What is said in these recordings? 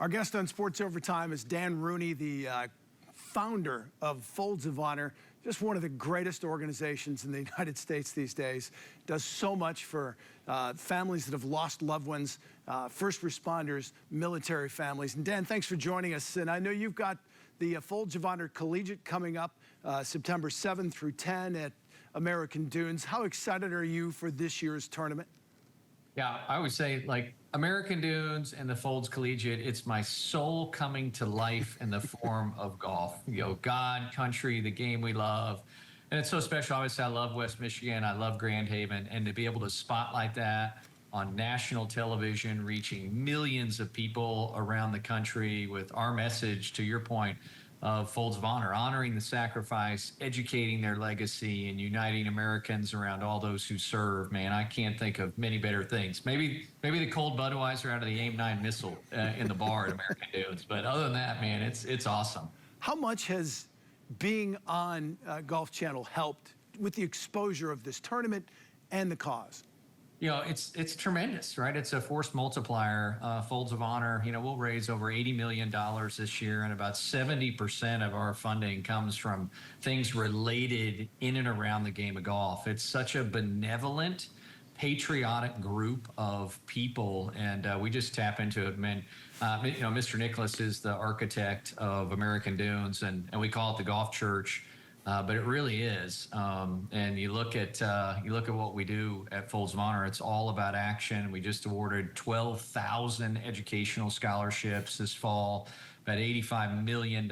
Our guest on Sports Overtime is Dan Rooney, the founder of Folds of Honor, just one of the greatest organizations in the United States these days. Does so much for families that have lost loved ones, first responders, military families. And Dan, thanks for joining us. And I know you've got the Folds of Honor Collegiate coming up September 7 through 10 at American Dunes. How excited are you for this year's tournament? Yeah, I would say, like, American Dunes and the Folds Collegiate, it's my soul coming to life in the form of golf. You know, God, country, the game we love. And it's so special. Obviously, I love West Michigan. I love Grand Haven. And to be able to spotlight that on national television, reaching millions of people around the country with our message, to your point, of Folds of Honor, honoring the sacrifice, educating their legacy, and uniting Americans around all those who serve. Man, I can't think of many better things. Maybe the cold Budweiser out of the AIM-9 missile in the bar at American Dunes. But other than that, man, it's awesome. How much has being on Golf Channel helped with the exposure of this tournament and the cause? You know, it's tremendous, right? It's a force multiplier. Folds of Honor, you know, we'll raise over $80 million this year, and about 70% of our funding comes from things related in and around the game of golf. It's such a benevolent, patriotic group of people, and we just tap into it. Man, you know, Mr. Nicholas is the architect of American Dunes, and we call it the Golf Church. But it really is, and you look at what we do at Folds of Honor. It's all about action. We just awarded 12,000 educational scholarships this fall, about $58 million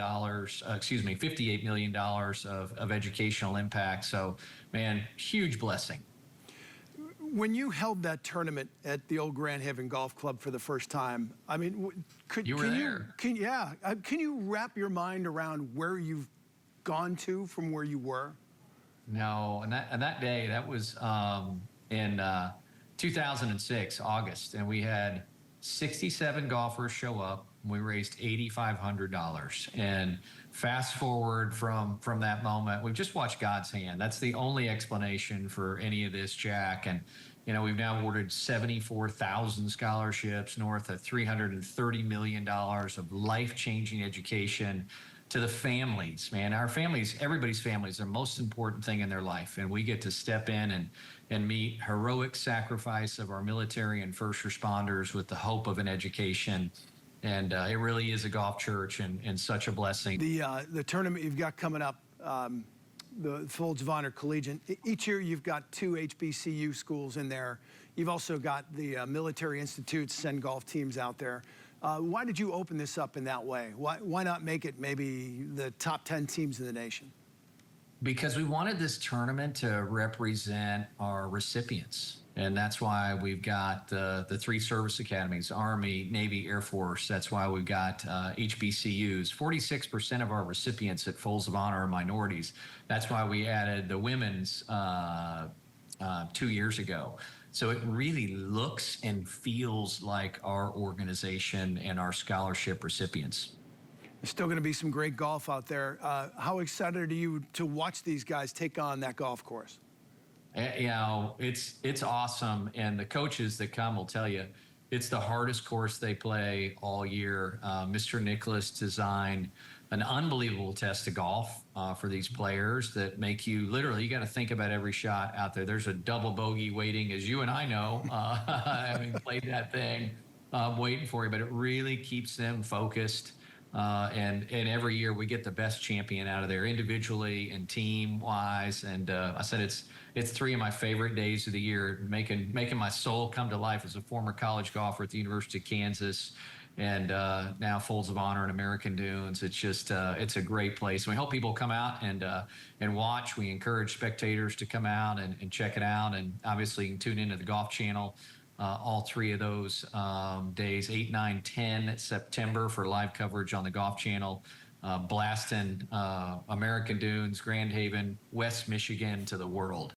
of educational impact. So, man, huge blessing. When you held that tournament at the old Grand Haven Golf Club for the first time, I mean, can you wrap your mind around where you've gone to from where you were? No, and that day, that was in 2006, August, and we had 67 golfers show up. We raised $8,500, and fast forward from that moment, we've just watched God's hand. That's the only explanation for any of this, Jack. And you know, we've now awarded 74,000 scholarships, north of $330 million of life-changing education to the families. Man, our families, everybody's families, are the most important thing in their life. And we get to step in and meet heroic sacrifice of our military and first responders with the hope of an education. And it really is a golf church and such a blessing. The tournament you've got coming up, the Folds of Honor Collegiate, each year you've got 2 HBCU schools in there. You've also got the military institutes send golf teams out there. Why did you open this up in that way? Why not make it maybe the top 10 teams in the nation? Because we wanted this tournament to represent our recipients. And that's why we've got the 3 service academies, Army, Navy, Air Force. That's why we've got HBCUs. 46% of our recipients at Folds of Honor are minorities. That's why we added the women's 2 years ago. So it really looks and feels like our organization and our scholarship recipients. There's still going to be some great golf out there. How excited are you to watch these guys take on that golf course? You know, it's awesome. And the coaches that come will tell you, it's the hardest course they play all year. Mr. Nicholas designed an unbelievable test of golf for these players that make you literally, you got to think about every shot out there. There's a double bogey waiting, as you and I know, having played that thing, waiting for you, but it really keeps them focused. And every year we get the best champion out of there, individually and team wise. And I said it's 3 of my favorite days of the year, making my soul come to life as a former college golfer at the University of Kansas, and now Folds of Honor and American Dunes. It's just it's a great place. We hope people come out and watch. We encourage spectators to come out and check it out. And obviously you can tune into the Golf Channel all 3 of those days, 8, 9, 10 September for live coverage on the Golf Channel, blasting American Dunes, Grand Haven, West Michigan to the world.